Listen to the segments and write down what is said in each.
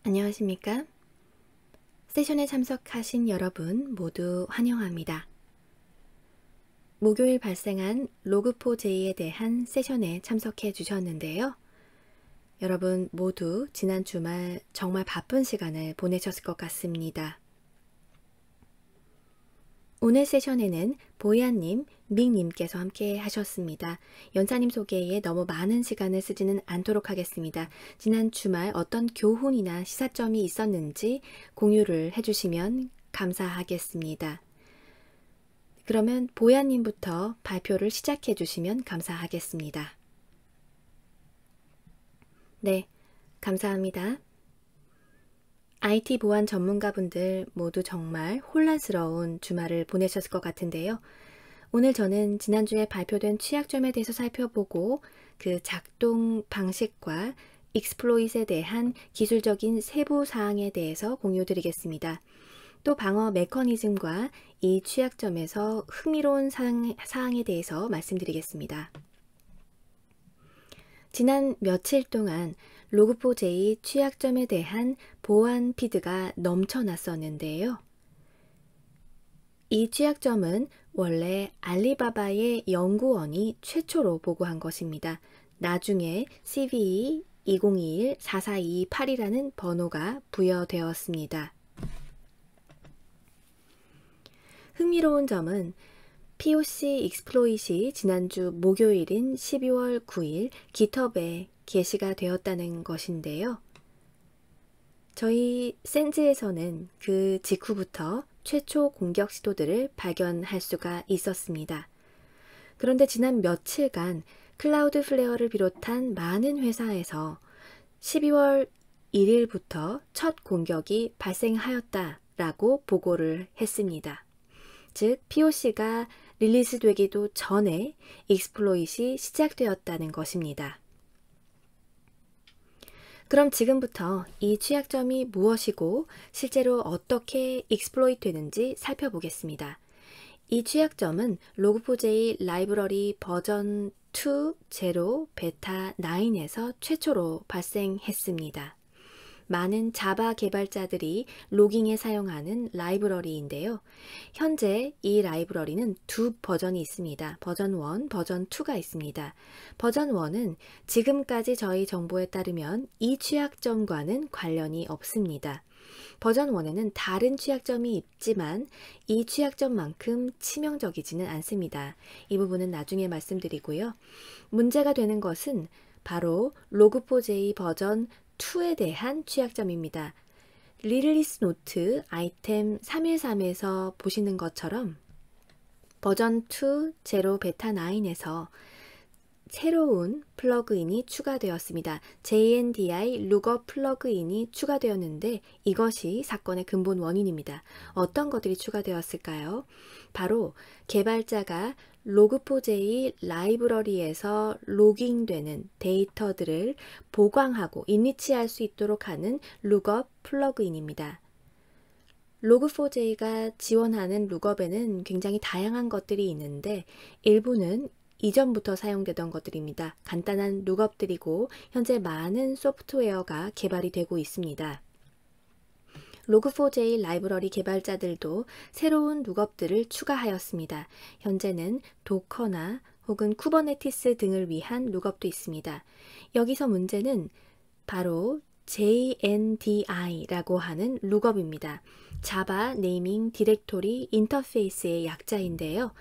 안녕하십니까? 세션에 참석하신 여러분 모두 환영합니다. 목요일 발생한 로그4j에 대한 세션에 참석해 주셨는데요. 여러분 모두 지난 주말 정말 바쁜 시간을 보내셨을 것 같습니다. 오늘 세션에는 보야님, 믹님께서 함께 하셨습니다. 연사님 소개에 너무 많은 시간을 쓰지는 않도록 하겠습니다. 지난 주말 어떤 교훈이나 시사점이 있었는지 공유를 해주시면 감사하겠습니다. 그러면 보야님부터 발표를 시작해 주시면 감사하겠습니다. 네, 감사합니다. IT 보안 전문가분들 모두 정말 혼란스러운 주말을 보내셨을 것 같은데요. 오늘 저는 지난주에 발표된 취약점에 대해서 살펴보고 그 작동 방식과 익스플로잇에 대한 기술적인 세부 사항에 대해서 공유드리겠습니다. 또 방어 메커니즘과 이 취약점에서 흥미로운 사항에 대해서 말씀드리겠습니다. 지난 며칠 동안 로그4j 취약점에 대한 보안 피드가 넘쳐났었는데요. 이 취약점은 원래 알리바바의 연구원이 최초로 보고한 것입니다. 나중에 CVE 2021-44228이라는 번호가 부여되었습니다. 흥미로운 점은 POC 익스플로잇이 지난주 목요일인 12월 9일 GitHub에 게시가 되었다는 것인데요. 저희 센즈에서는 그 직후부터 최초 공격 시도들을 발견할 수가 있었습니다. 그런데 지난 며칠간 클라우드 플레어를 비롯한 많은 회사에서 12월 1일부터 첫 공격이 발생하였다라고 보고를 했습니다. 즉, POC가 릴리즈 되기도 전에 익스플로잇이 시작되었다는 것입니다. 그럼 지금부터 이 취약점이 무엇이고 실제로 어떻게 익스플로잇 되는지 살펴보겠습니다. 이 취약점은 로그4j 라이브러리 버전 2.0 베타 9에서 최초로 발생했습니다. 많은 자바 개발자들이 로깅에 사용하는 라이브러리인데요. 현재 이 라이브러리는 두 버전이 있습니다. 버전 1, 버전 2가 있습니다. 버전 1은 지금까지 저희 정보에 따르면 이 취약점과는 관련이 없습니다. 버전 1에는 다른 취약점이 있지만 이 취약점만큼 치명적이지는 않습니다. 이 부분은 나중에 말씀드리고요. 문제가 되는 것은 바로 로그4j 버전 2에 대한 취약점입니다. 릴리스 노트 아이템 313에서 보시는 것처럼 버전 2.0 베타 9에서 새로운 플러그인이 추가되었습니다. JNDI 룩업 플러그인이 추가되었는데 이것이 사건의 근본 원인입니다. 어떤 것들이 추가되었을까요? 바로 개발자가 로그4j 라이브러리에서 로깅되는 데이터들을 보강하고 인리치할 수 있도록 하는 룩업 플러그인입니다. 로그4j가 지원하는 룩업에는 굉장히 다양한 것들이 있는데 일부는 이전부터 사용되던 것들입니다. 간단한 룩업들이고 현재 많은 소프트웨어가 개발이 되고 있습니다. 로그4j 라이브러리 개발자들도 새로운 룩업들을 추가하였습니다. 현재는 도커나 혹은 쿠버네티스 등을 위한 룩업도 있습니다. 여기서 문제는 바로 JNDI라고 하는 룩업입니다. 자바 네이밍 디렉토리 인터페이스의 약자인데요.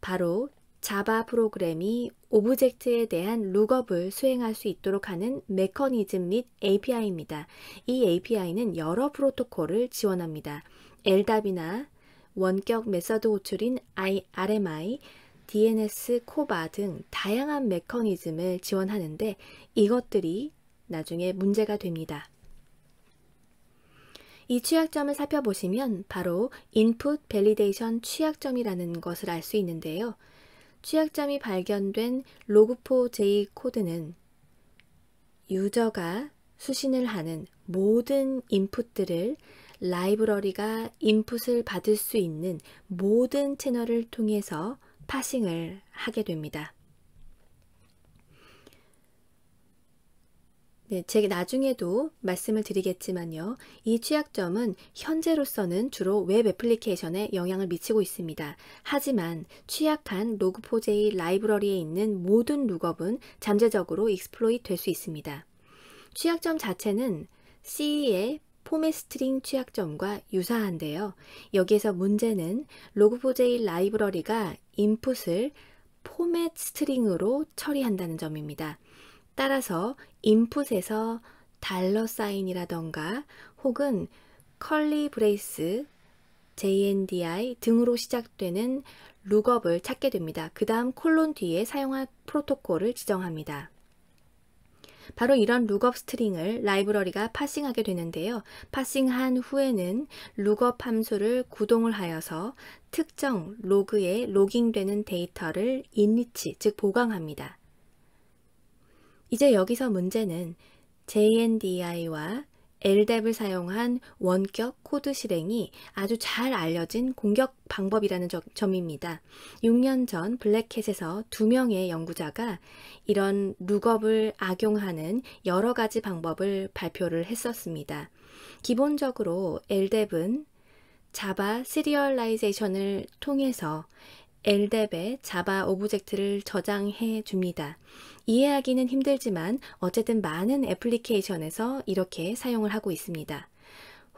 바로 자바 프로그램이 오브젝트에 대한 룩업을 수행할 수 있도록 하는 메커니즘 및 API입니다. 이 API는 여러 프로토콜을 지원합니다. LDAP이나 원격 메서드 호출인 RMI, DNS 코바 등 다양한 메커니즘을 지원하는데 이것들이 나중에 문제가 됩니다. 이 취약점을 살펴보시면 바로 인풋 밸리데이션 취약점이라는 것을 알 수 있는데요. 취약점이 발견된 로그4j 코드는 유저가 수신을 하는 모든 인풋들을 라이브러리가 인풋을 받을 수 있는 모든 채널을 통해서 파싱을 하게 됩니다. 네, 제가 나중에도 말씀을 드리겠지만요. 이 취약점은 현재로서는 주로 웹 애플리케이션에 영향을 미치고 있습니다. 하지만 취약한 로그4j 라이브러리에 있는 모든 룩업은 잠재적으로 익스플로이트 될 수 있습니다. 취약점 자체는 C의 포맷 스트링 취약점과 유사한데요. 여기에서 문제는 로그4j 라이브러리가 인풋을 포맷 스트링으로 처리한다는 점입니다. 따라서 인풋에서 달러 사인이라던가 혹은 컬리 브레이스, JNDI 등으로 시작되는 룩업을 찾게 됩니다. 그 다음 콜론 뒤에 사용할 프로토콜을 지정합니다. 바로 이런 룩업 스트링을 라이브러리가 파싱하게 되는데요. 파싱한 후에는 룩업 함수를 구동을 하여서 특정 로그에 로깅되는 데이터를 인리치, 즉 보강합니다. 이제 여기서 문제는 JNDI와 LDAP을 사용한 원격 코드 실행이 아주 잘 알려진 공격 방법이라는 점입니다. 6년 전 블랙캣에서 2명의 연구자가 이런 룩업을 악용하는 여러 가지 방법을 발표를 했었습니다. 기본적으로 LDAP은 자바 시리얼라이제이션을 통해서 LDAP에 자바 오브젝트를 저장해 줍니다. 이해하기는 힘들지만 어쨌든 많은 애플리케이션에서 이렇게 사용을 하고 있습니다.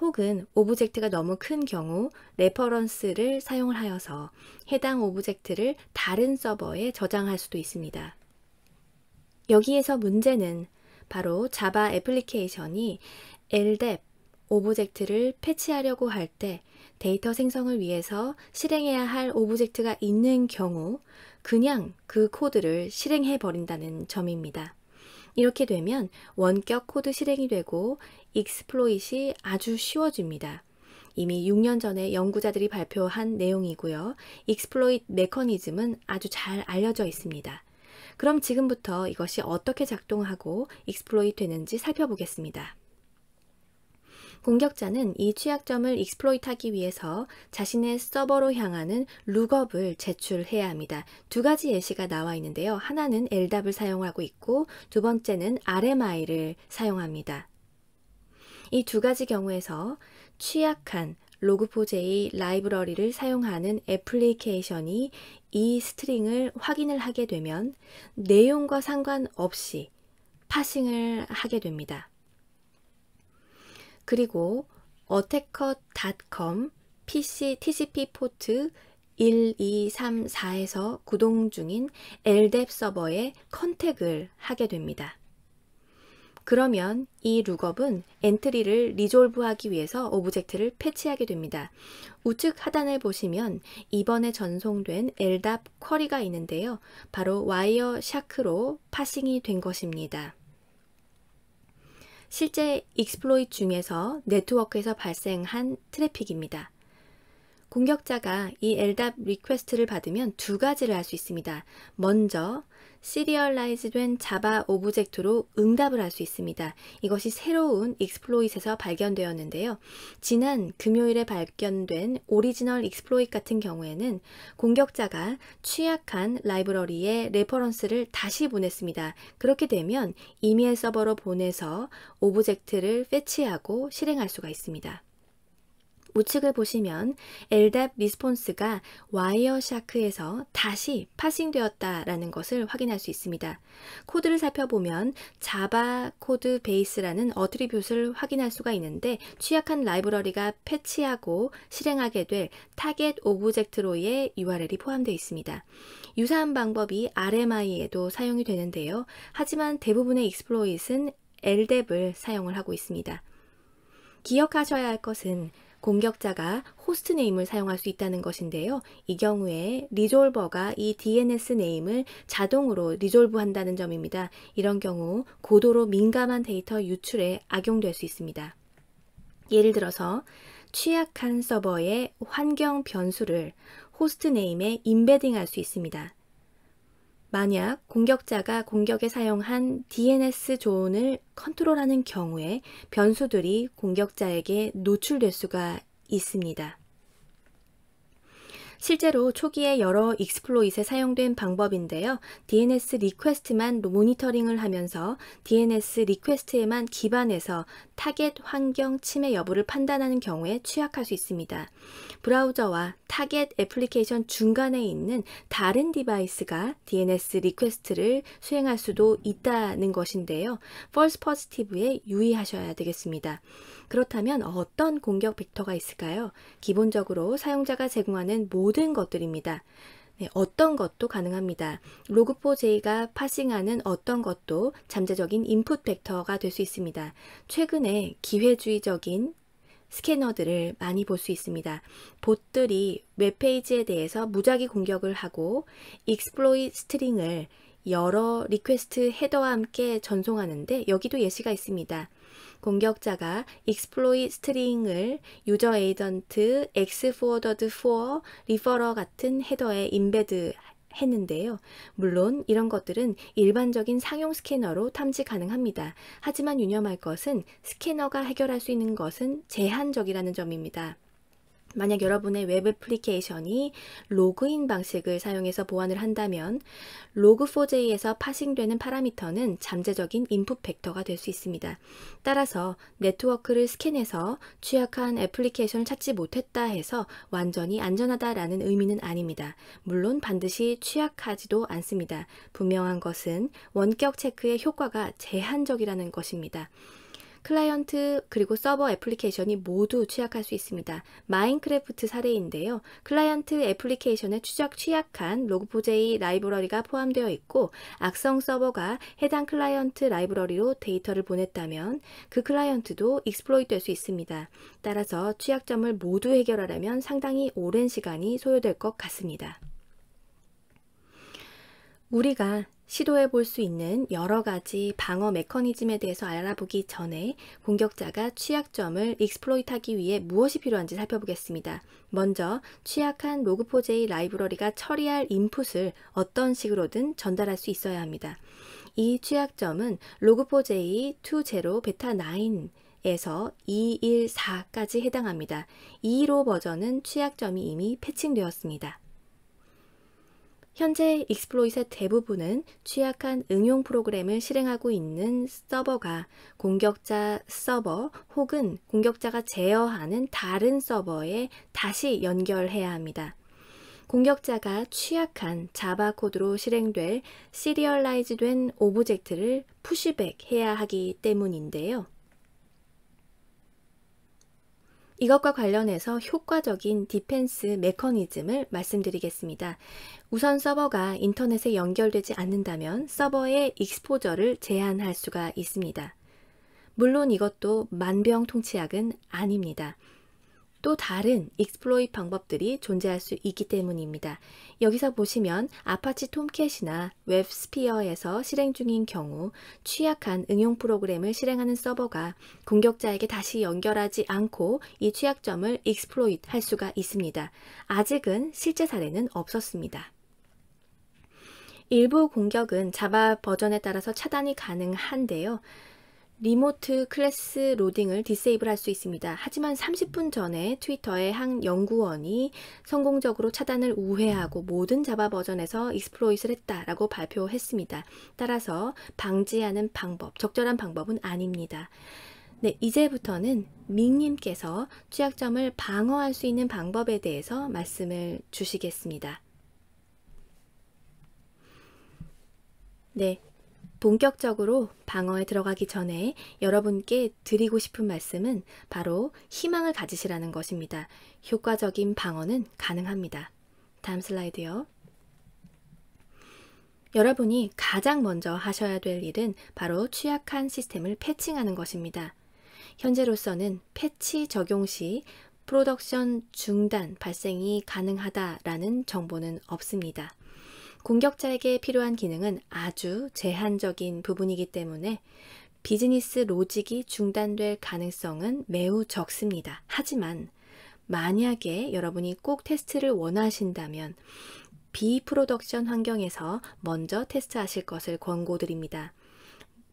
혹은 오브젝트가 너무 큰 경우 레퍼런스를 사용을 하여서 해당 오브젝트를 다른 서버에 저장할 수도 있습니다. 여기에서 문제는 바로 자바 애플리케이션이 LDAP 오브젝트를 패치하려고 할 때 데이터 생성을 위해서 실행해야 할 오브젝트가 있는 경우 그냥 그 코드를 실행해 버린다는 점입니다. 이렇게 되면 원격 코드 실행이 되고 익스플로잇이 아주 쉬워집니다. 이미 6년 전에 연구자들이 발표한 내용이고요. 익스플로잇 메커니즘은 아주 잘 알려져 있습니다. 그럼 지금부터 이것이 어떻게 작동하고 익스플로잇 되는지 살펴보겠습니다. 공격자는 이 취약점을 익스플로이트하기 위해서 자신의 서버로 향하는 룩업을 제출해야 합니다. 두 가지 예시가 나와 있는데요. 하나는 LDAP을 사용하고 있고 두 번째는 RMI를 사용합니다. 이 두 가지 경우에서 취약한 로그4j 라이브러리를 사용하는 애플리케이션이 이 스트링을 확인을 하게 되면 내용과 상관없이 파싱을 하게 됩니다. 그리고 attacker.com PC TCP 포트 1234에서 구동 중인 LDAP 서버에 컨택을 하게 됩니다. 그러면 이 룩업은 엔트리를 리졸브하기 위해서 오브젝트를 패치하게 됩니다. 우측 하단을 보시면 이번에 전송된 LDAP 쿼리가 있는데요. 바로 와이어샤크로 파싱이 된 것입니다. 실제 익스플로이트 중에서 네트워크에서 발생한 트래픽입니다. 공격자가 이 LDAP 리퀘스트를 받으면 두 가지를 할 수 있습니다. 먼저 시리얼라이즈 된 자바 오브젝트로 응답을 할 수 있습니다. 이것이 새로운 익스플로잇에서 발견되었는데요. 지난 금요일에 발견된 오리지널 익스플로잇 같은 경우에는 공격자가 취약한 라이브러리의 레퍼런스를 다시 보냈습니다. 그렇게 되면 이메일 서버로 보내서 오브젝트를 패치하고 실행할 수가 있습니다. 우측을 보시면 LDAP 리스폰스가 와이어샤크에서 다시 파싱되었다라는 것을 확인할 수 있습니다. 코드를 살펴보면 자바 코드 베이스라는 어트리뷰트를 확인할 수가 있는데 취약한 라이브러리가 패치하고 실행하게 될 타겟 오브젝트로의 URL이 포함되어 있습니다. 유사한 방법이 RMI에도 사용이 되는데요. 하지만 대부분의 익스플로잇은 LDAP을 사용을 하고 있습니다. 기억하셔야 할 것은 공격자가 호스트 네임을 사용할 수 있다는 것인데요. 이 경우에 리졸버가 이 DNS 네임을 자동으로 리졸브 한다는 점입니다. 이런 경우 고도로 민감한 데이터 유출에 악용될 수 있습니다. 예를 들어서 취약한 서버의 환경 변수를 호스트 네임에 임베딩할 수 있습니다. 만약 공격자가 공격에 사용한 DNS 존을 컨트롤하는 경우에 변수들이 공격자에게 노출될 수가 있습니다. 실제로 초기에 여러 익스플로잇에 사용된 방법인데요. DNS 리퀘스트만 모니터링을 하면서 DNS 리퀘스트에만 기반해서 타겟 환경 침해 여부를 판단하는 경우에 취약할 수 있습니다. 브라우저와 타겟 애플리케이션 중간에 있는 다른 디바이스가 DNS 리퀘스트를 수행할 수도 있다는 것인데요. false positive에 유의하셔야 되겠습니다. 그렇다면 어떤 공격 벡터가 있을까요? 기본적으로 사용자가 제공하는 모든 것들입니다. 네, 어떤 것도 가능합니다. log4j가 파싱하는 어떤 것도 잠재적인 인풋 벡터가 될 수 있습니다. 최근에 기회주의적인 스캐너들을 많이 볼 수 있습니다. 봇들이 웹페이지에 대해서 무작위 공격을 하고 익스플로잇 스트링을 여러 리퀘스트 헤더와 함께 전송하는데 여기도 예시가 있습니다. 공격자가 exploit 스트링을 유저 에이전트 x-forwarded for referrer 같은 헤더에 임베드 했는데요. 물론 이런 것들은 일반적인 상용 스캐너로 탐지 가능합니다. 하지만 유념할 것은 스캐너가 해결할 수 있는 것은 제한적이라는 점입니다. 만약 여러분의 웹 애플리케이션이 로그인 방식을 사용해서 보안을 한다면 log4j에서 파싱되는 파라미터는 잠재적인 인풋 벡터가 될 수 있습니다. 따라서 네트워크를 스캔해서 취약한 애플리케이션을 찾지 못했다 해서 완전히 안전하다라는 의미는 아닙니다. 물론 반드시 취약하지도 않습니다. 분명한 것은 원격 체크의 효과가 제한적이라는 것입니다. 클라이언트 그리고 서버 애플리케이션이 모두 취약할 수 있습니다. 마인크래프트 사례인데요. 클라이언트 애플리케이션에 취약한 log4j 라이브러리가 포함되어 있고 악성 서버가 해당 클라이언트 라이브러리로 데이터를 보냈다면 그 클라이언트도 익스플로이트 될 수 있습니다. 따라서 취약점을 모두 해결하려면 상당히 오랜 시간이 소요될 것 같습니다. 우리가 시도해 볼 수 있는 여러 가지 방어 메커니즘에 대해서 알아보기 전에 공격자가 취약점을 익스플로이트하기 위해 무엇이 필요한지 살펴보겠습니다. 먼저 취약한 log4j 라이브러리가 처리할 인풋을 어떤 식으로든 전달할 수 있어야 합니다. 이 취약점은 log4j 2.0 베타 9 에서 2.1.4까지 해당합니다. 2.15 버전은 취약점이 이미 패칭되었습니다. 현재 익스플로잇의 대부분은 취약한 응용 프로그램을 실행하고 있는 서버가 공격자 서버 혹은 공격자가 제어하는 다른 서버에 다시 연결해야 합니다. 공격자가 취약한 자바 코드로 실행될 시리얼라이즈된 오브젝트를 푸시백 해야 하기 때문인데요. 이것과 관련해서 효과적인 디펜스 메커니즘을 말씀드리겠습니다. 우선 서버가 인터넷에 연결되지 않는다면 서버의 익스포저를 제한할 수가 있습니다. 물론 이것도 만병통치약은 아닙니다. 또 다른 익스플로잇 방법들이 존재할 수 있기 때문입니다. 여기서 보시면 아파치 톰캣이나 웹스피어에서 실행 중인 경우 취약한 응용 프로그램을 실행하는 서버가 공격자에게 다시 연결하지 않고 이 취약점을 익스플로잇 할 수가 있습니다. 아직은 실제 사례는 없었습니다. 일부 공격은 자바 버전에 따라서 차단이 가능한데요. 리모트 클래스 로딩을 디세이블 할 수 있습니다. 하지만 30분 전에 트위터의 한 연구원이 성공적으로 차단을 우회하고 모든 자바 버전에서 익스플로잇을 했다라고 발표했습니다. 따라서 방지하는 방법, 적절한 방법은 아닙니다. 네, 이제부터는 밍님께서 취약점을 방어할 수 있는 방법에 대해서 말씀을 주시겠습니다. 네. 본격적으로 방어에 들어가기 전에 여러분께 드리고 싶은 말씀은 바로 희망을 가지시라는 것입니다. 효과적인 방어는 가능합니다. 다음 슬라이드요. 여러분이 가장 먼저 하셔야 될 일은 바로 취약한 시스템을 패칭하는 것입니다. 현재로서는 패치 적용 시 프로덕션 중단 발생이 가능하다라는 정보는 없습니다. 공격자에게 필요한 기능은 아주 제한적인 부분이기 때문에 비즈니스 로직이 중단될 가능성은 매우 적습니다. 하지만 만약에 여러분이 꼭 테스트를 원하신다면 비프로덕션 환경에서 먼저 테스트하실 것을 권고드립니다.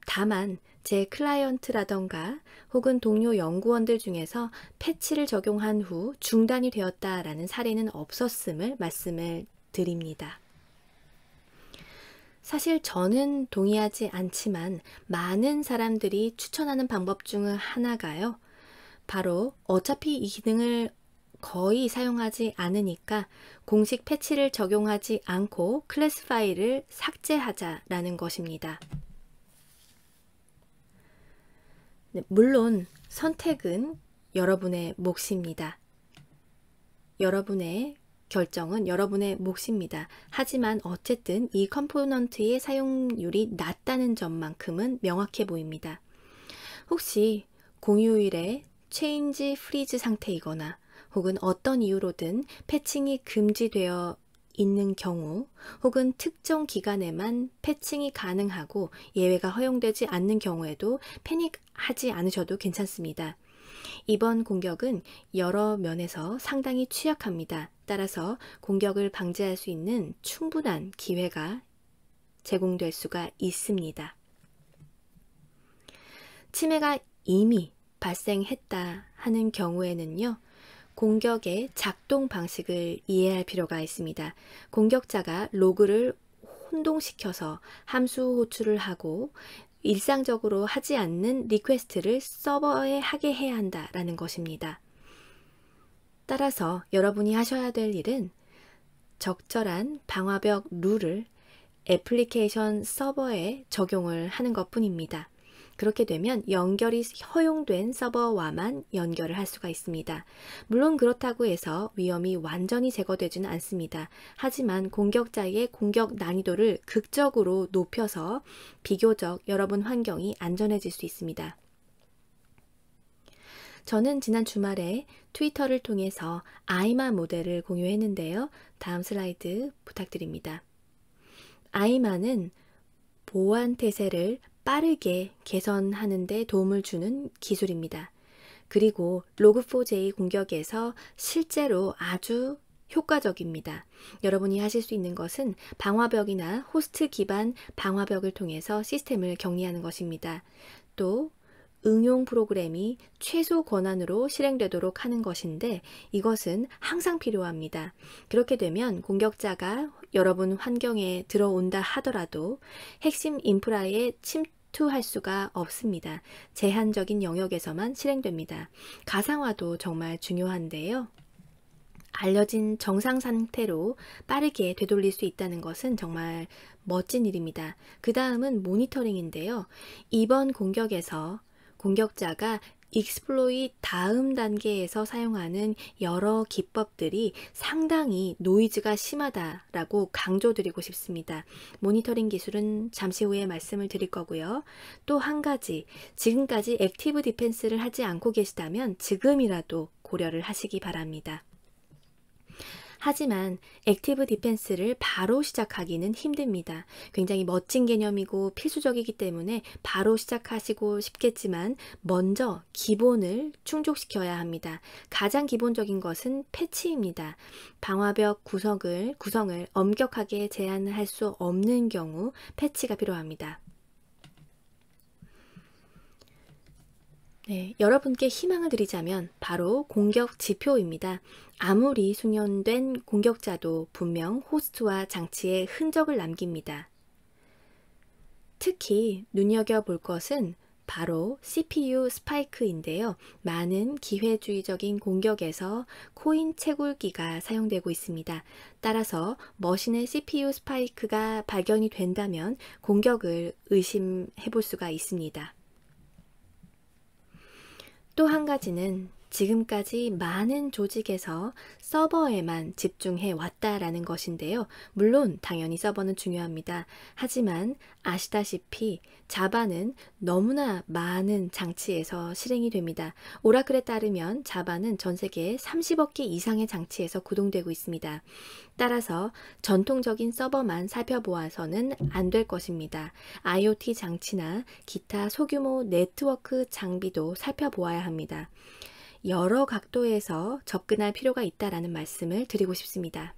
다만 제 클라이언트라던가 혹은 동료 연구원들 중에서 패치를 적용한 후 중단이 되었다라는 사례는 없었음을 말씀을 드립니다. 사실 저는 동의하지 않지만 많은 사람들이 추천하는 방법 중 하나가요. 바로 어차피 이 기능을 거의 사용하지 않으니까 공식 패치를 적용하지 않고 클래스 파일을 삭제하자라는 것입니다. 네, 물론 선택은 여러분의 몫입니다. 여러분의 결정은 여러분의 몫입니다. 하지만 어쨌든 이 컴포넌트의 사용률이 낮다는 점만큼은 명확해 보입니다. 혹시 공휴일에 체인지 프리즈 상태이거나 혹은 어떤 이유로든 패칭이 금지되어 있는 경우 혹은 특정 기간에만 패칭이 가능하고 예외가 허용되지 않는 경우에도 패닉하지 않으셔도 괜찮습니다. 이번 공격은 여러 면에서 상당히 취약합니다. 따라서 공격을 방지할 수 있는 충분한 기회가 제공될 수가 있습니다. 침해가 이미 발생했다 하는 경우에는요, 공격의 작동 방식을 이해할 필요가 있습니다. 공격자가 로그를 혼동시켜서 함수 호출을 하고 일상적으로 하지 않는 리퀘스트를 서버에 하게 해야 한다라는 것입니다. 따라서 여러분이 하셔야 될 일은 적절한 방화벽 룰을 애플리케이션 서버에 적용을 하는 것뿐입니다. 그렇게 되면 연결이 허용된 서버와만 연결을 할 수가 있습니다. 물론 그렇다고 해서 위험이 완전히 제거되지는 않습니다. 하지만 공격자의 공격 난이도를 극적으로 높여서 비교적 여러분 환경이 안전해질 수 있습니다. 저는 지난 주말에 트위터를 통해서 아이마 모델을 공유했는데요. 다음 슬라이드 부탁드립니다. 아이마는 보안 태세를 빠르게 개선하는 데 도움을 주는 기술입니다. 그리고 log4j 공격에서 실제로 아주 효과적입니다. 여러분이 하실 수 있는 것은 방화벽이나 호스트 기반 방화벽을 통해서 시스템을 격리하는 것입니다. 또 응용 프로그램이 최소 권한으로 실행되도록 하는 것인데 이것은 항상 필요합니다. 그렇게 되면 공격자가 여러분 환경에 들어온다 하더라도 핵심 인프라에 침투할 수가 없습니다. 제한적인 영역에서만 실행됩니다. 가상화도 정말 중요한데요. 알려진 정상 상태로 빠르게 되돌릴 수 있다는 것은 정말 멋진 일입니다. 그 다음은 모니터링인데요. 이번 공격에서 공격자가 익스플로잇 다음 단계에서 사용하는 여러 기법들이 상당히 노이즈가 심하다라고 강조드리고 싶습니다. 모니터링 기술은 잠시 후에 말씀을 드릴 거고요. 또 한 가지, 지금까지 액티브 디펜스를 하지 않고 계시다면 지금이라도 고려를 하시기 바랍니다. 하지만 액티브 디펜스를 바로 시작하기는 힘듭니다. 굉장히 멋진 개념이고 필수적이기 때문에 바로 시작하시고 싶겠지만 먼저 기본을 충족시켜야 합니다. 가장 기본적인 것은 패치입니다. 방화벽 구성을 엄격하게 제한할 수 없는 경우 패치가 필요합니다. 네, 여러분께 희망을 드리자면 바로 공격 지표입니다. 아무리 숙련된 공격자도 분명 호스트와 장치에 흔적을 남깁니다. 특히 눈여겨볼 것은 바로 CPU 스파이크인데요. 많은 기회주의적인 공격에서 코인 채굴기가 사용되고 있습니다. 따라서 머신의 CPU 스파이크가 발견이 된다면 공격을 의심해 볼 수가 있습니다. 또 한 가지는 지금까지 많은 조직에서 서버에만 집중해 왔다라는 것인데요. 물론 당연히 서버는 중요합니다. 하지만 아시다시피 자바는 너무나 많은 장치에서 실행이 됩니다. 오라클에 따르면 자바는 전 세계 30억 개 이상의 장치에서 구동되고 있습니다. 따라서 전통적인 서버만 살펴보아서는 안 될 것입니다. IoT 장치나 기타 소규모 네트워크 장비도 살펴보아야 합니다. 여러 각도에서 접근할 필요가 있다라는 말씀을 드리고 싶습니다.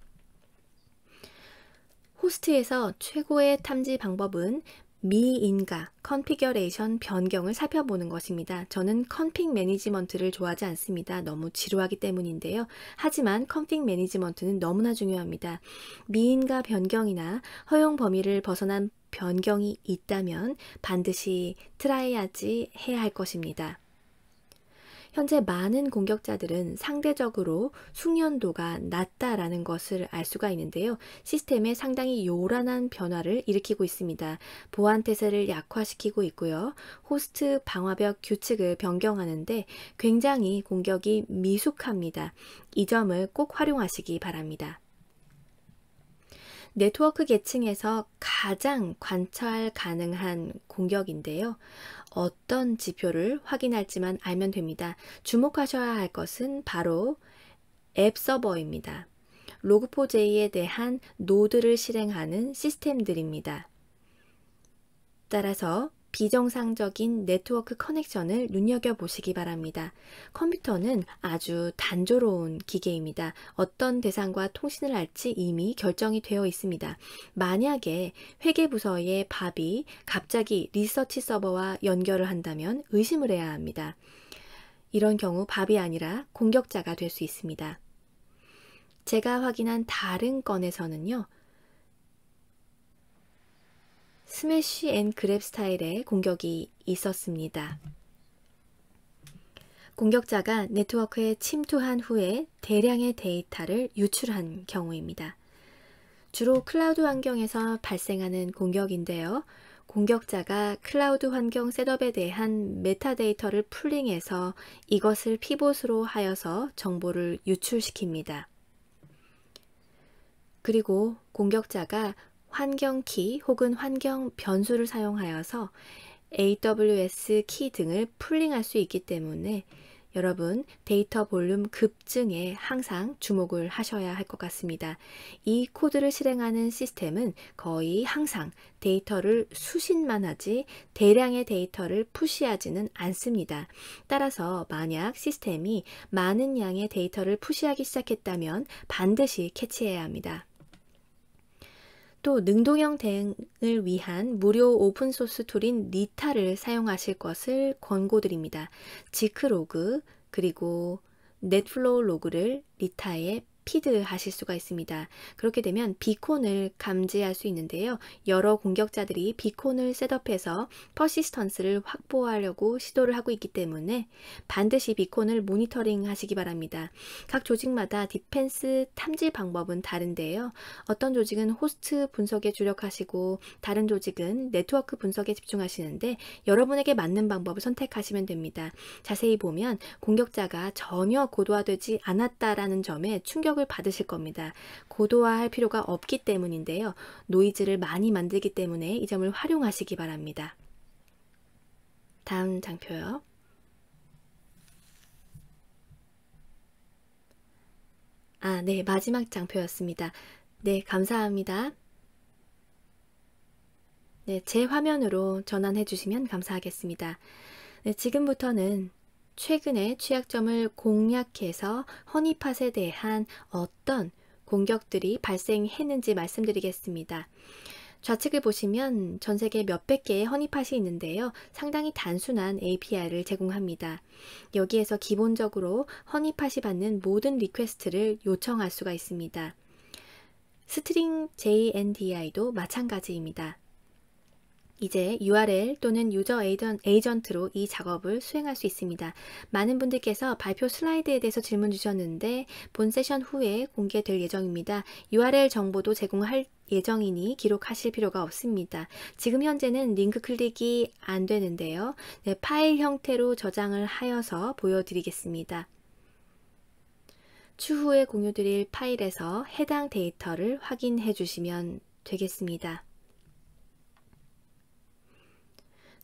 호스트에서 최고의 탐지 방법은 미인가 컨피겨레이션 변경을 살펴보는 것입니다. 저는 컨픽 매니지먼트를 좋아하지 않습니다. 너무 지루하기 때문인데요. 하지만 컨픽 매니지먼트는 너무나 중요합니다. 미인가 변경이나 허용 범위를 벗어난 변경이 있다면 반드시 트라이하지 해야 할 것입니다. 현재 많은 공격자들은 상대적으로 숙련도가 낮다라는 것을 알 수가 있는데요. 시스템에 상당히 요란한 변화를 일으키고 있습니다. 보안 태세를 약화시키고 있고요. 호스트 방화벽 규칙을 변경하는데 굉장히 공격이 미숙합니다. 이 점을 꼭 활용하시기 바랍니다. 네트워크 계층에서 가장 관찰 가능한 공격인데요. 어떤 지표를 확인할지만 알면 됩니다. 주목하셔야 할 것은 바로 앱 서버입니다. log4j에 대한 노드를 실행하는 시스템들입니다. 따라서 비정상적인 네트워크 커넥션을 눈여겨보시기 바랍니다. 컴퓨터는 아주 단조로운 기계입니다. 어떤 대상과 통신을 할지 이미 결정이 되어 있습니다. 만약에 회계부서의 밥이 갑자기 리서치 서버와 연결을 한다면 의심을 해야 합니다. 이런 경우 밥이 아니라 공격자가 될 수 있습니다. 제가 확인한 다른 건에서는요. 스매시 앤 그랩 스타일의 공격이 있었습니다. 공격자가 네트워크에 침투한 후에 대량의 데이터를 유출한 경우입니다. 주로 클라우드 환경에서 발생하는 공격인데요. 공격자가 클라우드 환경 셋업에 대한 메타데이터를 풀링해서 이것을 피봇으로 하여서 정보를 유출시킵니다. 그리고 공격자가 환경 키 혹은 환경 변수를 사용하여서 AWS 키 등을 풀링할 수 있기 때문에 여러분 데이터 볼륨 급증에 항상 주목을 하셔야 할 것 같습니다. 이 코드를 실행하는 시스템은 거의 항상 데이터를 수신만 하지 대량의 데이터를 푸시하지는 않습니다. 따라서 만약 시스템이 많은 양의 데이터를 푸시하기 시작했다면 반드시 캐치해야 합니다. 또 능동형 대응을 위한 무료 오픈소스 툴인 니타를 사용하실 것을 권고드립니다. 지크로그 그리고 넷플로우 로그를 니타에 피드하실 수가 있습니다. 그렇게 되면 비콘을 감지할 수 있는데요. 여러 공격자들이 비콘을 셋업해서 퍼시스턴스를 확보하려고 시도를 하고 있기 때문에 반드시 비콘을 모니터링 하시기 바랍니다. 각 조직마다 디펜스 탐지 방법은 다른데요. 어떤 조직은 호스트 분석에 주력하시고 다른 조직은 네트워크 분석에 집중하시는데 여러분에게 맞는 방법을 선택하시면 됩니다. 자세히 보면 공격자가 전혀 고도화되지 않았다라는 점에 충격을 받으실 겁니다. 고도화할 필요가 없기 때문인데요. 노이즈를 많이 만들기 때문에 이 점을 활용하시기 바랍니다. 다음 장표요. 네, 마지막 장표였습니다. 네, 감사합니다. 네, 제 화면으로 전환해 주시면 감사하겠습니다. 네, 지금부터는 최근의 취약점을 공략해서 허니팟에 대한 어떤 공격들이 발생했는지 말씀드리겠습니다. 좌측을 보시면 전 세계 몇백 개의 허니팟이 있는데요. 상당히 단순한 API를 제공합니다. 여기에서 기본적으로 허니팟이 받는 모든 리퀘스트를 요청할 수가 있습니다. 스트링 JNDI도 마찬가지입니다. 이제 URL 또는 유저 에이전트로 이 작업을 수행할 수 있습니다. 많은 분들께서 발표 슬라이드에 대해서 질문 주셨는데 본 세션 후에 공개될 예정입니다. URL 정보도 제공할 예정이니 기록하실 필요가 없습니다. 지금 현재는 링크 클릭이 안 되는데요. 네, 파일 형태로 저장을 하여서 보여드리겠습니다. 추후에 공유드릴 파일에서 해당 데이터를 확인해 주시면 되겠습니다.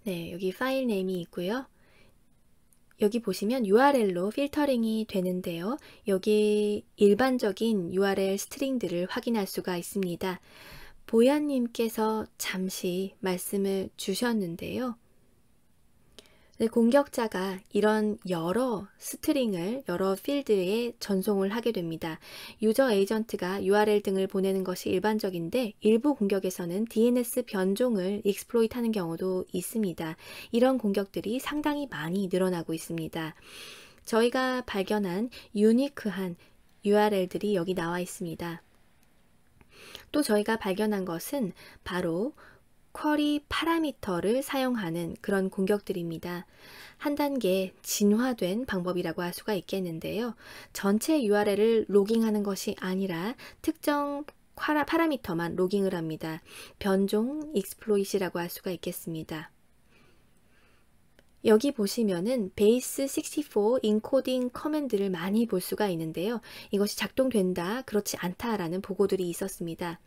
네, 여기 파일 네임이 있고요. 여기 보시면 URL로 필터링이 되는데요. 여기 일반적인 URL 스트링들을 확인할 수가 있습니다. 보야님께서 잠시 말씀을 주셨는데요. 네, 공격자가 이런 여러 스트링을 여러 필드에 전송을 하게 됩니다. 유저 에이전트가 URL 등을 보내는 것이 일반적인데 일부 공격에서는 DNS 변종을 익스플로이트하는 경우도 있습니다. 이런 공격들이 상당히 많이 늘어나고 있습니다. 저희가 발견한 유니크한 URL들이 여기 나와 있습니다. 또 저희가 발견한 것은 바로 쿼리 파라미터를 사용하는 그런 공격들입니다. 한 단계 진화된 방법이라고 할 수가 있겠는데요. 전체 URL을 로깅하는 것이 아니라 특정 파라미터만 로깅을 합니다. 변종 익스플로잇이라고 할 수가 있겠습니다. 여기 보시면은 베이스 64 인코딩 커맨드를 많이 볼 수가 있는데요. 이것이 작동된다, 그렇지 않다라는 보고들이 있었습니다.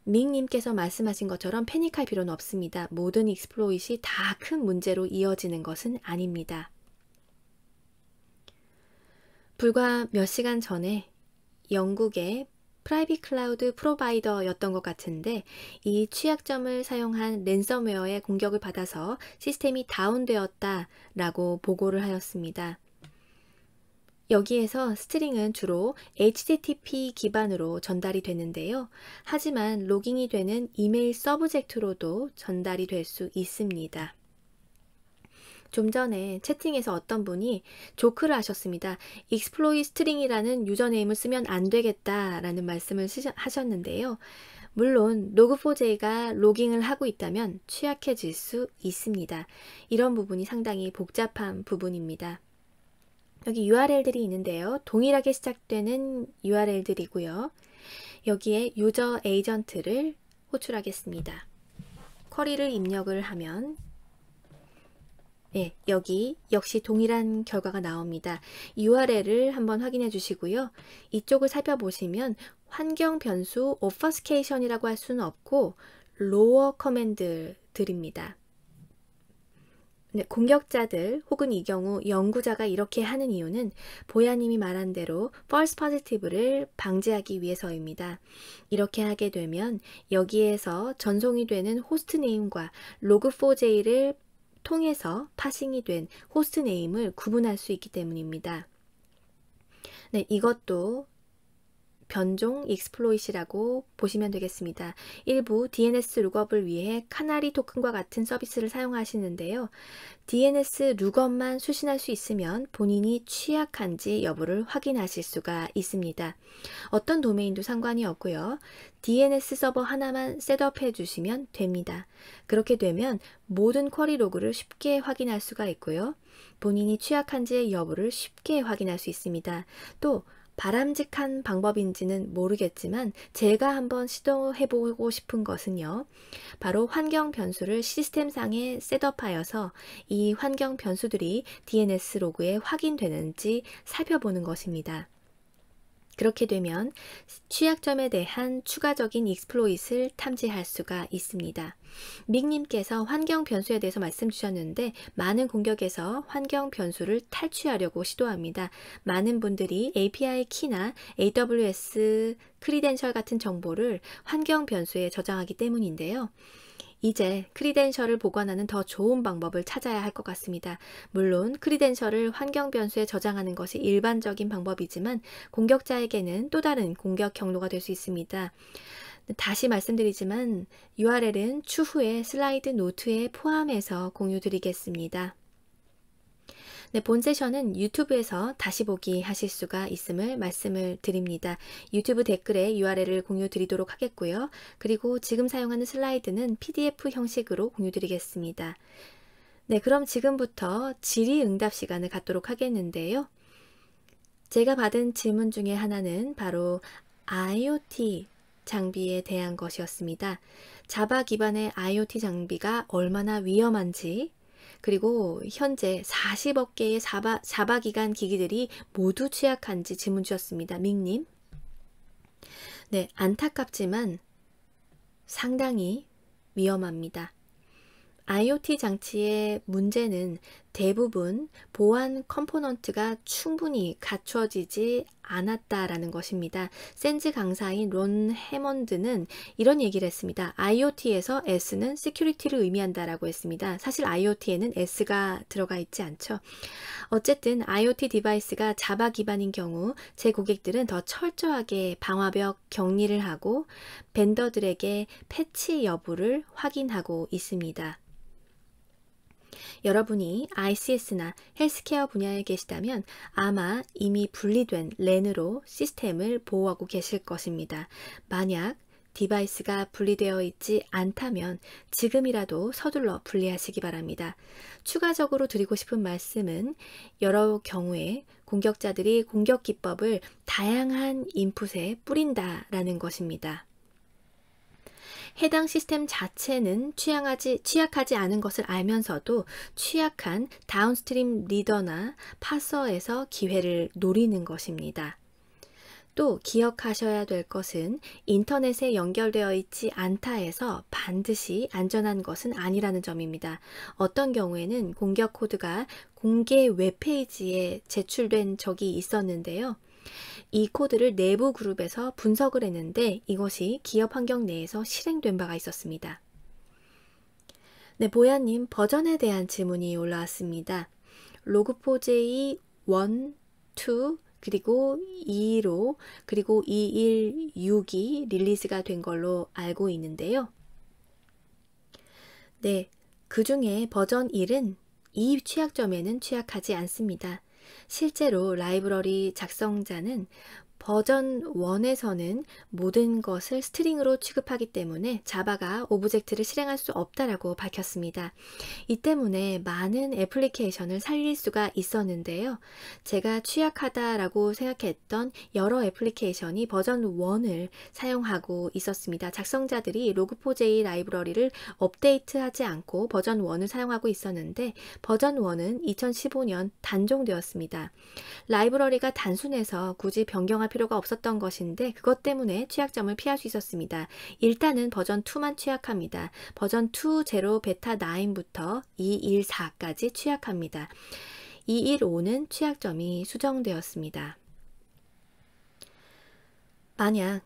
밍님께서 말씀하신 것처럼 패닉할 필요는 없습니다. 모든 익스플로잇이 다 큰 문제로 이어지는 것은 아닙니다. 불과 몇 시간 전에 영국의 프라이빗 클라우드 프로바이더였던 것 같은데 이 취약점을 사용한 랜섬웨어의 공격을 받아서 시스템이 다운되었다라고 보고를 하였습니다. 여기에서 스트링은 주로 HTTP 기반으로 전달이 되는데요. 하지만 로깅이 되는 이메일 서브젝트로도 전달이 될 수 있습니다. 좀 전에 채팅에서 어떤 분이 조크를 하셨습니다. exploit string이라는 유저네임을 쓰면 안 되겠다라는 말씀을 하셨는데요. 물론 log4j가 로깅을 하고 있다면 취약해질 수 있습니다. 이런 부분이 상당히 복잡한 부분입니다. 여기 URL들이 있는데요. 동일하게 시작되는 URL들이고요. 여기에 유저 에이전트를 호출하겠습니다. 쿼리를 입력을 하면 여기 역시 동일한 결과가 나옵니다. URL을 한번 확인해 주시고요. 이쪽을 살펴보시면 환경 변수 obfuscation이라고 할 수는 없고 lower 커맨드들입니다. 네, 공격자들 혹은 이 경우 연구자가 이렇게 하는 이유는 보야님이 말한 대로 false positive를 방지하기 위해서입니다. 이렇게 하게 되면 여기에서 전송이 되는 호스트네임과 log4j를 통해서 파싱이 된 호스트네임을 구분할 수 있기 때문입니다. 네, 이것도 변종 익스플로잇이라고 보시면 되겠습니다. 일부 DNS 룩업을 위해 카나리 토큰과 같은 서비스를 사용하시는데요. DNS 룩업만 수신할 수 있으면 본인이 취약한지 여부를 확인하실 수가 있습니다. 어떤 도메인도 상관이 없고요. DNS 서버 하나만 셋업해 주시면 됩니다. 그렇게 되면 모든 쿼리 로그를 쉽게 확인할 수가 있고요. 본인이 취약한지의 여부를 쉽게 확인할 수 있습니다. 또 바람직한 방법인지는 모르겠지만 제가 한번 시도해보고 싶은 것은요. 바로 환경 변수를 시스템상에 셋업하여서 이 환경 변수들이 DNS 로그에 확인되는지 살펴보는 것입니다. 그렇게 되면 취약점에 대한 추가적인 익스플로잇을 탐지할 수가 있습니다. 믹님께서 환경 변수에 대해서 말씀 주셨는데 많은 공격에서 환경 변수를 탈취하려고 시도합니다. 많은 분들이 API 키나 AWS 크리덴셜 같은 정보를 환경 변수에 저장하기 때문인데요. 이제 크리덴셜을 보관하는 더 좋은 방법을 찾아야 할 것 같습니다. 물론 크리덴셜을 환경 변수에 저장하는 것이 일반적인 방법이지만 공격자에게는 또 다른 공격 경로가 될 수 있습니다. 다시 말씀드리지만 URL은 추후에 슬라이드 노트에 포함해서 공유드리겠습니다. 네, 본 세션은 유튜브에서 다시 보기 하실 수가 있음을 말씀을 드립니다. 유튜브 댓글에 URL을 공유 드리도록 하겠고요. 그리고 지금 사용하는 슬라이드는 PDF 형식으로 공유 드리겠습니다. 네, 그럼 지금부터 질의응답 시간을 갖도록 하겠는데요. 제가 받은 질문 중에 하나는 바로 IoT 장비에 대한 것이었습니다. 자바 기반의 IoT 장비가 얼마나 위험한지, 그리고 현재 40억 개의 자바 기반 기기들이 모두 취약한지 질문 주셨습니다. 믹님. 네, 안타깝지만 상당히 위험합니다. IoT 장치의 문제는 대부분 보안 컴포넌트가 충분히 갖춰지지 않았다라는 것입니다. 센즈 강사인 론 해먼드는 이런 얘기를 했습니다. IoT에서 S는 시큐리티를 의미한다라고 했습니다. 사실 IoT에는 S가 들어가 있지 않죠. 어쨌든 IoT 디바이스가 자바 기반인 경우 제 고객들은 더 철저하게 방화벽 격리를 하고 벤더들에게 패치 여부를 확인하고 있습니다. 여러분이 ICS나 헬스케어 분야에 계시다면 아마 이미 분리된 랜으로 시스템을 보호하고 계실 것입니다. 만약 디바이스가 분리되어 있지 않다면 지금이라도 서둘러 분리하시기 바랍니다. 추가적으로 드리고 싶은 말씀은 여러 경우에 공격자들이 공격 기법을 다양한 인풋에 뿌린다라는 것입니다. 해당 시스템 자체는 취약하지 않은 것을 알면서도 취약한 다운스트림 리더나 파서에서 기회를 노리는 것입니다. 또 기억하셔야 될 것은 인터넷에 연결되어 있지 않다 해서 반드시 안전한 것은 아니라는 점입니다. 어떤 경우에는 공격 코드가 공개 웹페이지에 제출된 적이 있었는데요. 이 코드를 내부 그룹에서 분석을 했는데 이것이 기업 환경 내에서 실행된 바가 있었습니다. 네, 보야님 버전에 대한 질문이 올라왔습니다. 로그4j 1, 2, 그리고 2로 그리고 216이 릴리즈가 된 걸로 알고 있는데요. 네, 그 중에 버전 1은 이 취약점에는 취약하지 않습니다. 실제로 라이브러리 작성자는 버전 1에서는 모든 것을 스트링으로 취급하기 때문에 자바가 오브젝트를 실행할 수 없다라고 밝혔습니다. 이 때문에 많은 애플리케이션을 살릴 수가 있었는데요. 제가 취약하다라고 생각했던 여러 애플리케이션이 버전 1을 사용하고 있었습니다. 작성자들이 로그4j 라이브러리를 업데이트하지 않고 버전 1을 사용하고 있었는데 버전 1은 2015년 단종되었습니다. 라이브러리가 단순해서 굳이 변경할 필요가 없었던 것인데 그것 때문에 취약점을 피할 수 있었습니다. 일단은 버전 2만 취약합니다. 버전 2.0 베타 9부터 2.14까지 취약합니다. 2.15는 취약점이 수정되었습니다. 만약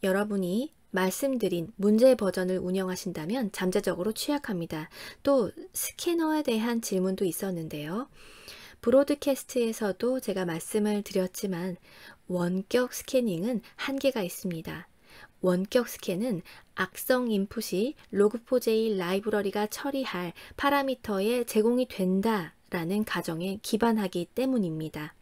여러분이 말씀드린 문제 버전을 운영하신다면 잠재적으로 취약합니다. 또 스캐너에 대한 질문도 있었는데요. 브로드캐스트에서도 제가 말씀을 드렸지만 원격 스캐닝은 한계가 있습니다. 원격 스캔은 악성 인풋이 로그4j 라이브러리가 처리할 파라미터에 제공이 된다라는 가정에 기반하기 때문입니다.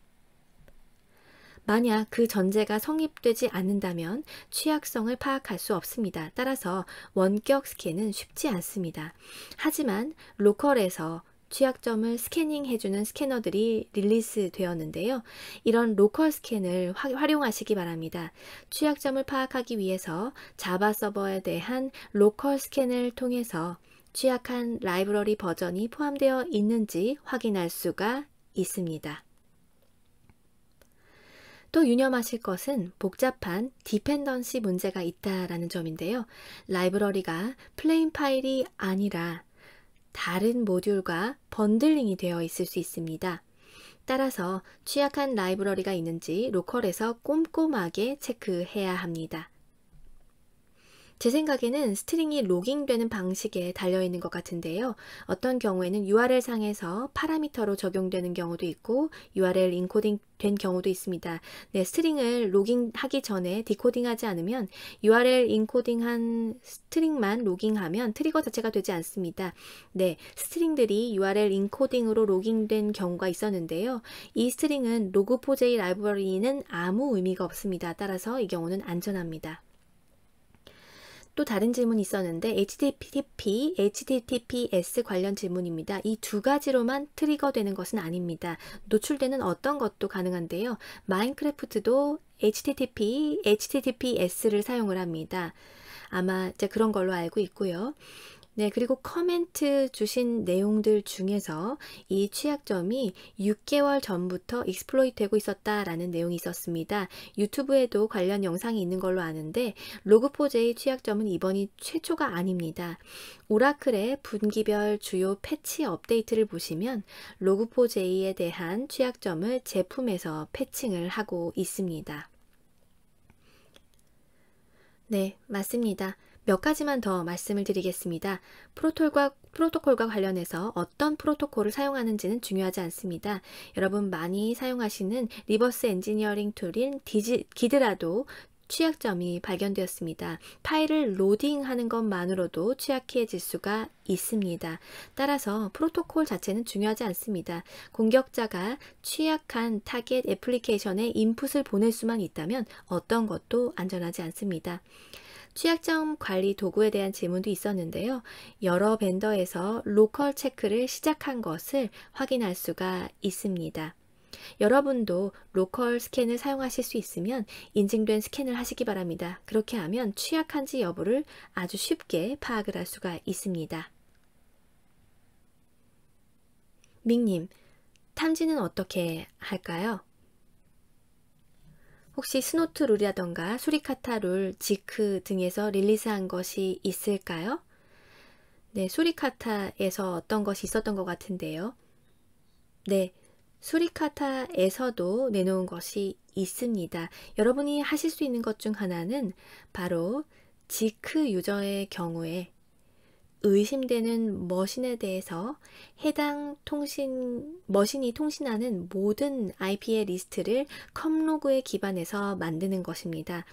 만약 그 전제가 성립되지 않는다면 취약성을 파악할 수 없습니다. 따라서 원격 스캔은 쉽지 않습니다. 하지만 로컬에서 취약점을 스캐닝해주는 스캐너들이 릴리스 되었는데요. 이런 로컬 스캔을 활용하시기 바랍니다. 취약점을 파악하기 위해서 자바 서버에 대한 로컬 스캔을 통해서 취약한 라이브러리 버전이 포함되어 있는지 확인할 수가 있습니다. 또 유념하실 것은 복잡한 디펜던시 문제가 있다라는 점인데요. 라이브러리가 플레인 파일이 아니라 다른 모듈과 번들링이 되어 있을 수 있습니다. 따라서 취약한 라이브러리가 있는지 로컬에서 꼼꼼하게 체크해야 합니다. 제 생각에는 스트링이 로깅되는 방식에 달려있는 것 같은데요. 어떤 경우에는 URL 상에서 파라미터로 적용되는 경우도 있고 URL 인코딩 된 경우도 있습니다. 네, 스트링을 로깅하기 전에 디코딩하지 않으면 URL 인코딩한 스트링만 로깅하면 트리거 자체가 되지 않습니다. 네, 스트링들이 URL 인코딩으로 로깅된 경우가 있었는데요. 이 스트링은 로그4j 라이브러리는 아무 의미가 없습니다. 따라서 이 경우는 안전합니다. 또 다른 질문이 있었는데 HTTP, HTTPS 관련 질문입니다. 이 두 가지로만 트리거 되는 것은 아닙니다. 노출되는 어떤 것도 가능한데요. 마인크래프트도 HTTP, HTTPS를 사용을 합니다. 아마 이제 그런 걸로 알고 있고요. 네, 그리고 커멘트 주신 내용들 중에서 이 취약점이 6개월 전부터 익스플로이트 되고 있었다라는 내용이 있었습니다. 유튜브에도 관련 영상이 있는 걸로 아는데 로그4j 취약점은 이번이 최초가 아닙니다. 오라클의 분기별 주요 패치 업데이트를 보시면 로그4j에 대한 취약점을 제품에서 패칭을 하고 있습니다. 네, 맞습니다. 몇 가지만 더 말씀을 드리겠습니다. 프로토콜과 관련해서 어떤 프로토콜을 사용하는지는 중요하지 않습니다. 여러분 많이 사용하시는 리버스 엔지니어링 툴인 기드라도 취약점이 발견되었습니다. 파일을 로딩하는 것만으로도 취약해질 수가 있습니다. 따라서 프로토콜 자체는 중요하지 않습니다. 공격자가 취약한 타겟 애플리케이션에 인풋을 보낼 수만 있다면 어떤 것도 안전하지 않습니다. 취약점 관리 도구에 대한 질문도 있었는데요. 여러 벤더에서 로컬 체크를 시작한 것을 확인할 수가 있습니다. 여러분도 로컬 스캔을 사용하실 수 있으면 인증된 스캔을 하시기 바랍니다. 그렇게 하면 취약한지 여부를 아주 쉽게 파악을 할 수가 있습니다. 밍님, 탐지는 어떻게 할까요? 혹시 스노트 룰이라던가 수리카타 룰, 지크 등에서 릴리스한 것이 있을까요? 네, 수리카타에서 어떤 것이 있었던 것 같은데요. 네, 수리카타에서도 내놓은 것이 있습니다. 여러분이 하실 수 있는 것 중 하나는 바로 지크 유저의 경우에 의심되는 머신에 대해서 해당 머신이 통신하는 모든 IP의 리스트를 컴로그에 기반해서 만드는 것입니다.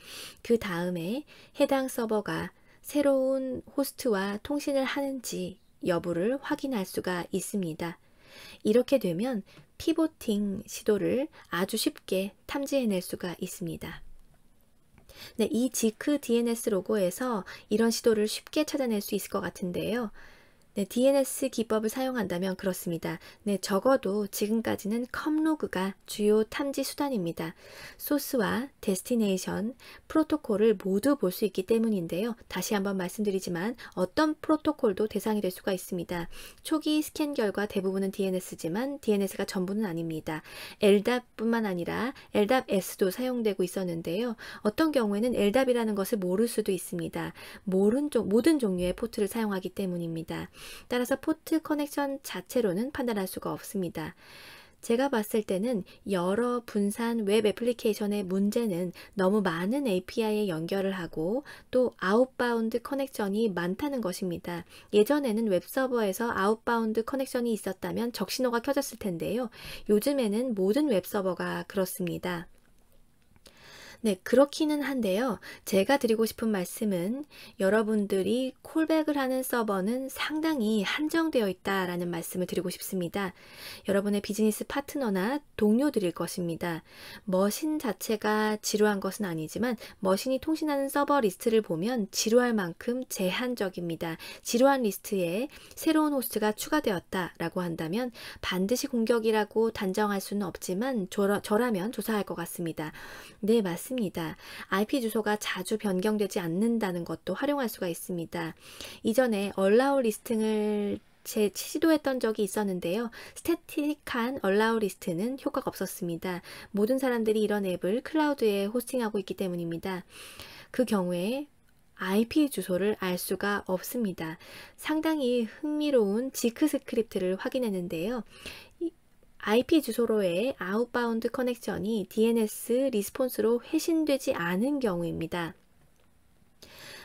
그 다음에 해당 서버가 새로운 호스트와 통신을 하는지 여부를 확인할 수가 있습니다. 이렇게 되면 피보팅 시도를 아주 쉽게 탐지해낼 수가 있습니다. 네, 이 지크 DNS 로고에서 이런 시도를 쉽게 찾아낼 수 있을 것 같은데요. 네, DNS 기법을 사용한다면 그렇습니다. 네, 적어도 지금까지는 컴로그가 주요 탐지 수단입니다. 소스와 데스티네이션, 프로토콜을 모두 볼 수 있기 때문인데요. 다시 한번 말씀드리지만 어떤 프로토콜도 대상이 될 수가 있습니다. 초기 스캔 결과 대부분은 DNS지만 DNS가 전부는 아닙니다. LDAP뿐만 아니라 LDAP-S도 사용되고 있었는데요. 어떤 경우에는 LDAP이라는 것을 모를 수도 있습니다. 모든 종류의 포트를 사용하기 때문입니다. 따라서 포트 커넥션 자체로는 판단할 수가 없습니다. 제가 봤을 때는 여러 분산 웹 애플리케이션의 문제는 너무 많은 API에 연결을 하고 또 아웃바운드 커넥션이 많다는 것입니다. 예전에는 웹서버에서 아웃바운드 커넥션이 있었다면 적신호가 켜졌을 텐데요. 요즘에는 모든 웹서버가 그렇습니다. 네, 그렇기는 한데요. 제가 드리고 싶은 말씀은 여러분들이 콜백을 하는 서버는 상당히 한정되어 있다라는 말씀을 드리고 싶습니다. 여러분의 비즈니스 파트너나 동료들일 것입니다. 머신 자체가 지루한 것은 아니지만 머신이 통신하는 서버 리스트를 보면 지루할 만큼 제한적입니다. 지루한 리스트에 새로운 호스트가 추가되었다라고 한다면 반드시 공격이라고 단정할 수는 없지만 저라면 조사할 것 같습니다. 네, 맞습니다. IP 주소가 자주 변경되지 않는다는 것도 활용할 수가 있습니다. 이전에 allow 리스팅을 시도했던 적이 있었는데요. 스태틱한 allow 리스트는 효과가 없었습니다. 모든 사람들이 이런 앱을 클라우드에 호스팅하고 있기 때문입니다. 그 경우에 IP 주소를 알 수가 없습니다. 상당히 흥미로운 지크 스크립트를 확인했는데요. IP 주소로의 아웃바운드 커넥션이 DNS 리스폰스로 회신되지 않은 경우입니다.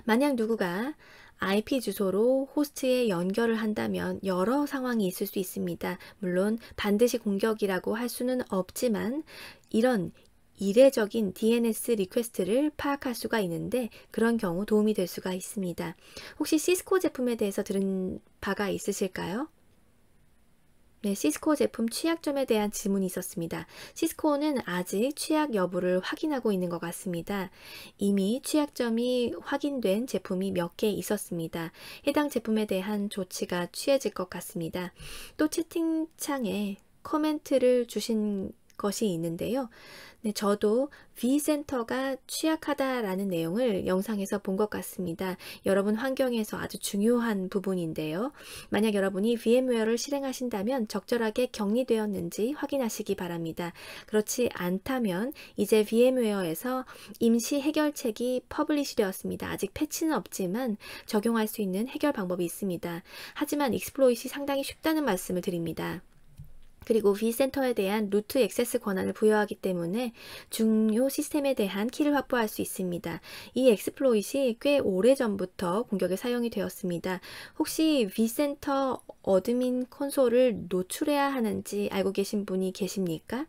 만약 누구가 IP 주소로 호스트에 연결을 한다면 여러 상황이 있을 수 있습니다. 물론 반드시 공격이라고 할 수는 없지만 이런 이례적인 DNS 리퀘스트를 파악할 수가 있는데 그런 경우 도움이 될 수가 있습니다. 혹시 시스코 제품에 대해서 들은 바가 있으실까요? 네, 시스코 제품 취약점에 대한 질문이 있었습니다. 시스코는 아직 취약 여부를 확인하고 있는 것 같습니다. 이미 취약점이 확인된 제품이 몇 개 있었습니다. 해당 제품에 대한 조치가 취해질 것 같습니다. 또 채팅창에 코멘트를 주신 것이 있는데요. 네, 저도 vCenter가 취약하다라는 내용을 영상에서 본 것 같습니다. 여러분 환경에서 아주 중요한 부분인데요. 만약 여러분이 VMware를 실행하신다면 적절하게 격리되었는지 확인하시기 바랍니다. 그렇지 않다면 이제 VMware에서 임시 해결책이 퍼블리시 되었습니다. 아직 패치는 없지만 적용할 수 있는 해결 방법이 있습니다. 하지만 익스플로잇이 상당히 쉽다는 말씀을 드립니다. 그리고 vCenter에 대한 루트 액세스 권한을 부여하기 때문에 중요 시스템에 대한 키를 확보할 수 있습니다. 이 exploit이 꽤 오래전부터 공격에 사용이 되었습니다. 혹시 vCenter 어드민 콘솔을 노출해야 하는지 알고 계신 분이 계십니까?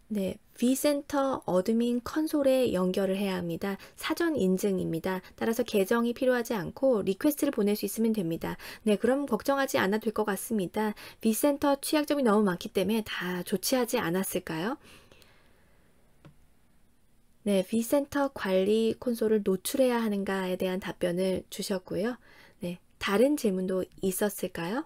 네, vCenter 어드민 컨솔에 연결을 해야 합니다. 사전 인증입니다. 따라서 계정이 필요하지 않고 리퀘스트를 보낼 수 있으면 됩니다. 네, 그럼 걱정하지 않아도 될 것 같습니다. vCenter 취약점이 너무 많기 때문에 다 조치하지 않았을까요? 네, vCenter 관리 콘솔을 노출해야 하는가에 대한 답변을 주셨고요. 네, 다른 질문도 있었을까요?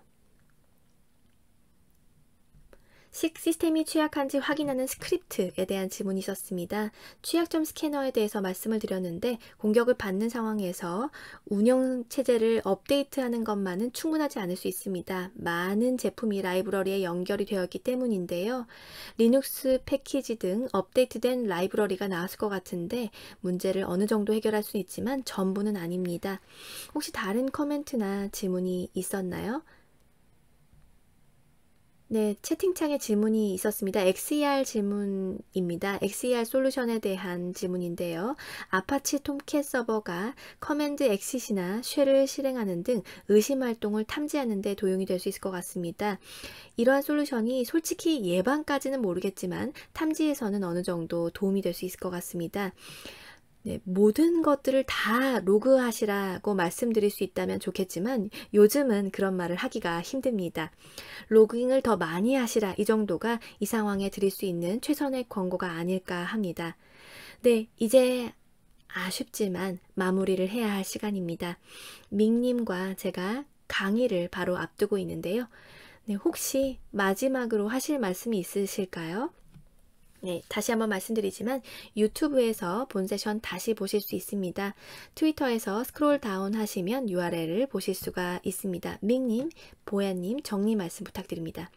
시스템이 취약한지 확인하는 스크립트에 대한 질문이 있었습니다. 취약점 스캐너에 대해서 말씀을 드렸는데 공격을 받는 상황에서 운영체제를 업데이트하는 것만은 충분하지 않을 수 있습니다. 많은 제품이 라이브러리에 연결이 되어 있기 때문인데요. 리눅스 패키지 등 업데이트된 라이브러리가 나왔을 것 같은데 문제를 어느 정도 해결할 수 있지만 전부는 아닙니다. 혹시 다른 코멘트나 질문이 있었나요? 네, 채팅창에 질문이 있었습니다. XER 질문입니다. XER 솔루션에 대한 질문인데요. 아파치 톰캣 서버가 커맨드 엑싯이나 쉘을 실행하는 등 의심 활동을 탐지하는 데 도움이 될 수 있을 것 같습니다. 이러한 솔루션이 솔직히 예방까지는 모르겠지만 탐지에서는 어느 정도 도움이 될 수 있을 것 같습니다. 네, 모든 것들을 다 로그하시라고 말씀드릴 수 있다면 좋겠지만 요즘은 그런 말을 하기가 힘듭니다. 로깅을 더 많이 하시라 이 정도가 이 상황에 드릴 수 있는 최선의 권고가 아닐까 합니다. 네, 이제 아쉽지만 마무리를 해야 할 시간입니다. 밍님과 제가 강의를 바로 앞두고 있는데요. 네, 혹시 마지막으로 하실 말씀이 있으실까요? 네, 다시 한번 말씀드리지만 유튜브에서 본 세션 다시 보실 수 있습니다. 트위터에서 스크롤 다운 하시면 URL을 보실 수가 있습니다. 밍님, 보야님 정리 말씀 부탁드립니다.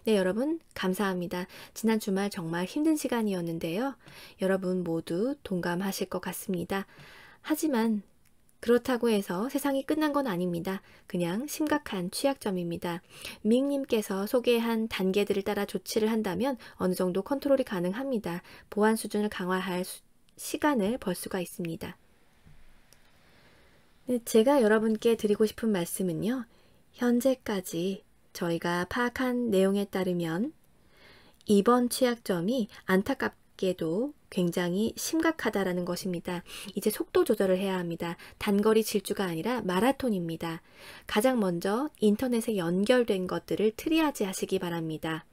네, 여러분 감사합니다. 지난 주말 정말 힘든 시간이었는데요. 여러분 모두 동감하실 것 같습니다. 하지만 그렇다고 해서 세상이 끝난 건 아닙니다. 그냥 심각한 취약점입니다. 밍님께서 소개한 단계들을 따라 조치를 한다면 어느 정도 컨트롤이 가능합니다. 보안 수준을 강화할 시간을 벌 수가 있습니다. 네, 제가 여러분께 드리고 싶은 말씀은요. 현재까지 저희가 파악한 내용에 따르면 이번 취약점이 안타깝게도 굉장히 심각하다라는 것입니다. 이제 속도 조절을 해야 합니다. 단거리 질주가 아니라 마라톤입니다. 가장 먼저 인터넷에 연결된 것들을 트리아지 하시기 바랍니다.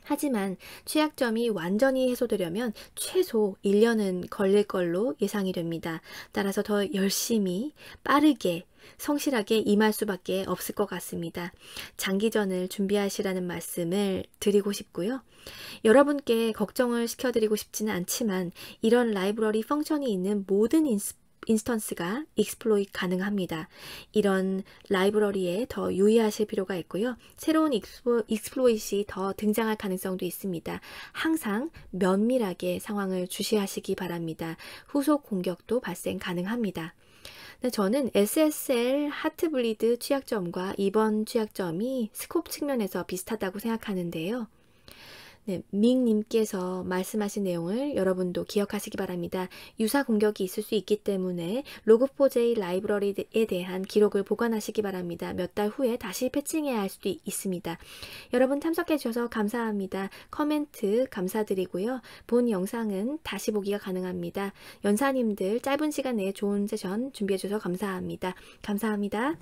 하지만 취약점이 완전히 해소되려면 최소 1년은 걸릴 걸로 예상이 됩니다. 따라서 더 열심히 빠르게 성실하게 임할 수밖에 없을 것 같습니다. 장기전을 준비하시라는 말씀을 드리고 싶고요. 여러분께 걱정을 시켜드리고 싶지는 않지만 이런 라이브러리 펑션이 있는 모든 인스턴스가 익스플로잇 가능합니다. 이런 라이브러리에 더 유의하실 필요가 있고요. 새로운 익스플로잇이 더 등장할 가능성도 있습니다. 항상 면밀하게 상황을 주시하시기 바랍니다. 후속 공격도 발생 가능합니다. 네, 저는 SSL 하트블리드 취약점과 이번 취약점이 스콥 측면에서 비슷하다고 생각하는데요. 네, 밍님께서 말씀하신 내용을 여러분도 기억하시기 바랍니다. 유사 공격이 있을 수 있기 때문에 log4j 라이브러리에 대한 기록을 보관하시기 바랍니다. 몇 달 후에 다시 패칭해야 할 수도 있습니다. 여러분 참석해 주셔서 감사합니다. 커멘트 감사드리고요. 본 영상은 다시 보기가 가능합니다. 연사님들 짧은 시간 내에 좋은 세션 준비해 주셔서 감사합니다. 감사합니다.